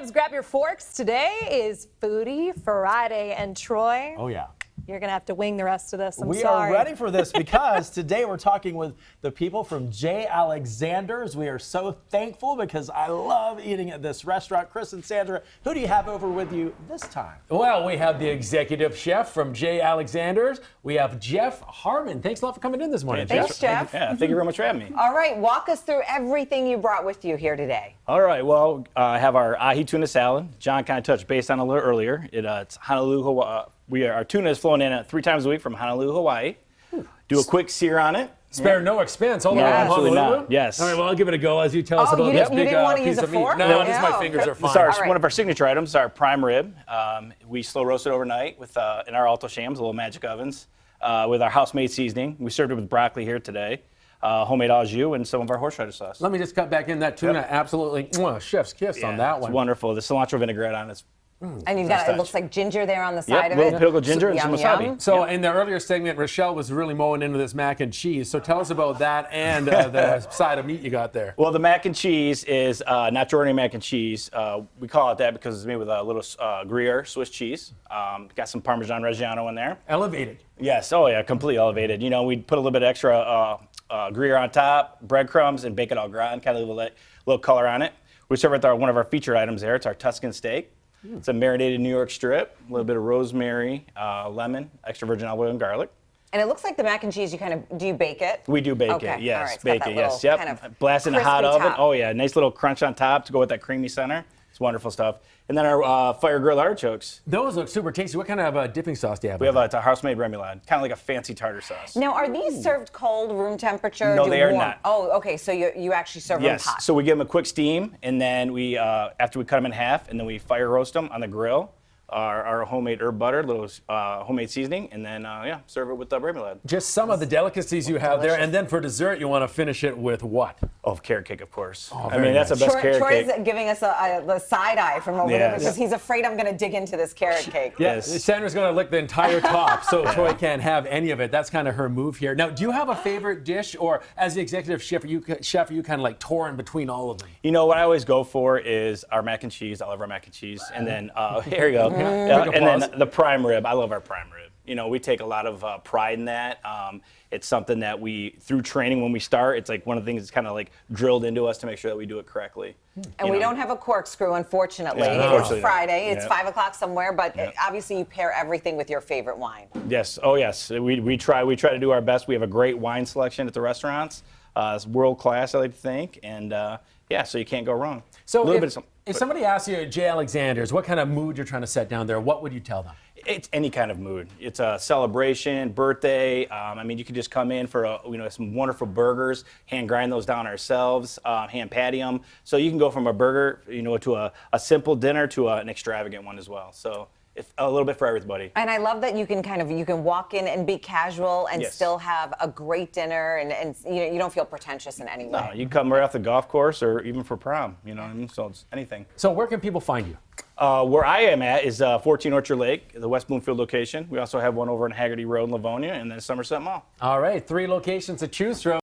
knives, grab your forks. Today is Foodie Friday, and Troy, oh yeah, you're going to have to wing the rest of this. We are ready for this because today we're talking with the people from J. Alexander's. We are so thankful because I love eating at this restaurant. Chris and Sandra, who do you have over with you this time? Well, we have the executive chef from J. Alexander's. We have Jeff Harmon. Thanks a lot for coming in this morning, Thanks, Jeff. Thank you very much for having me. All right, walk us through everything you brought with you here today. All right, well, I have our ahi tuna salad. John kind of touched base on it a little earlier. It's Honolulu, Hawaii. Our tuna is flown in 3 times a week from Honolulu, Hawaii. Do a quick sear on it. Spare no expense. All the way from absolutely Honolulu? not. Yes. All right, well, I'll give it a go as you tell us about this big didn't want to piece use a of meat. fork? No, just my fingers are fine. This is one of our signature items, our prime rib. We slow roast it overnight with in our Alto Shams, little magic ovens, with our house-made seasoning. We served it with broccoli here today, homemade au jus, and some of our horseradish sauce. Let me just cut back in that tuna. Absolutely, chef's kiss on that one. It's wonderful. The cilantro vinaigrette on it's And you've got, it looks like ginger there on the side of little it. pickled ginger and some wasabi. Yum. So in the earlier segment, Rochelle was really mowing into this mac and cheese. So tell us about that and the side of meat you got there. Well, the mac and cheese is not ordinary mac and cheese. We call it that because it's made with a little Gruyere Swiss cheese. Got some Parmesan Reggiano in there. Elevated. Yes, oh yeah, completely elevated. You know, we put a little bit extra Gruyere on top, breadcrumbs, and bake it au gratin, kind of leave a little color on it. We serve it with one of our featured items there. It's our Tuscan steak. It's a marinated New York strip, a little bit of rosemary, lemon, extra virgin olive oil, and garlic. And it looks like the mac and cheese, do you bake it? We do bake Okay. it, yes. All right. It's Bake got it, that yes. little Yep. kind of Blast in a hot crispy oven. top. Oh yeah, nice little crunch on top to go with that creamy center. It's wonderful stuff. And then our fire grilled artichokes. Those look super tasty. What kind of dipping sauce do you have? We have a house-made remoulade, kind of like a fancy tartar sauce. Now, are these served cold, room temperature? No, they are not. Oh, okay. So you actually serve them hot. So we give them a quick steam, and then we, after we cut them in half, and then we fire roast them on the grill. Our homemade herb butter, little homemade seasoning, and then serve it with the remoulade. Just some of the delicacies you have there, and then for dessert, you want to finish it with what? Oh, carrot cake, of course. Oh, I mean, that's the best carrot Troy's cake. giving us the side eye from over there because he's afraid I'm going to dig into this carrot cake. Yes. Sandra's going to lick the entire top, so Troy can't have any of it. That's kind of her move here. Now, do you have a favorite dish, or as the executive chef, are you kind of like torn between all of them? You know, what I always go for is our mac and cheese. I love our mac and cheese. And then, here you go. And then the prime rib. I love our prime rib. You know, we take a lot of pride in that. It's something that through training when we start, it's like one of the things that's kind of like drilled into us to make sure that we do it correctly. And we don't have a corkscrew, unfortunately. It's Friday. It's 5 o'clock somewhere, but obviously you pair everything with your favorite wine. Yes. Oh, yes. We try to do our best. We have a great wine selection at the restaurants. It's world class, I like to think, and so you can't go wrong. So if somebody asks you at J. Alexander's, what kind of mood you're trying to set down there, what would you tell them? It's any kind of mood. It's a celebration, birthday. I mean, you could just come in for some wonderful burgers, hand grind those down ourselves, hand patty them. So you can go from a burger, to a simple dinner to an extravagant one as well. So it's a little bit for everybody. And I love that you can walk in and be casual and still have a great dinner, and you don't feel pretentious in any way. No, you can come right off the golf course or even for prom. So it's anything. So where can people find you? Where I am at is 14 Orchard Lake, the West Bloomfield location. We also have one over in Haggerty Road in Livonia, and then Somerset Mall. All right, 3 locations to choose from.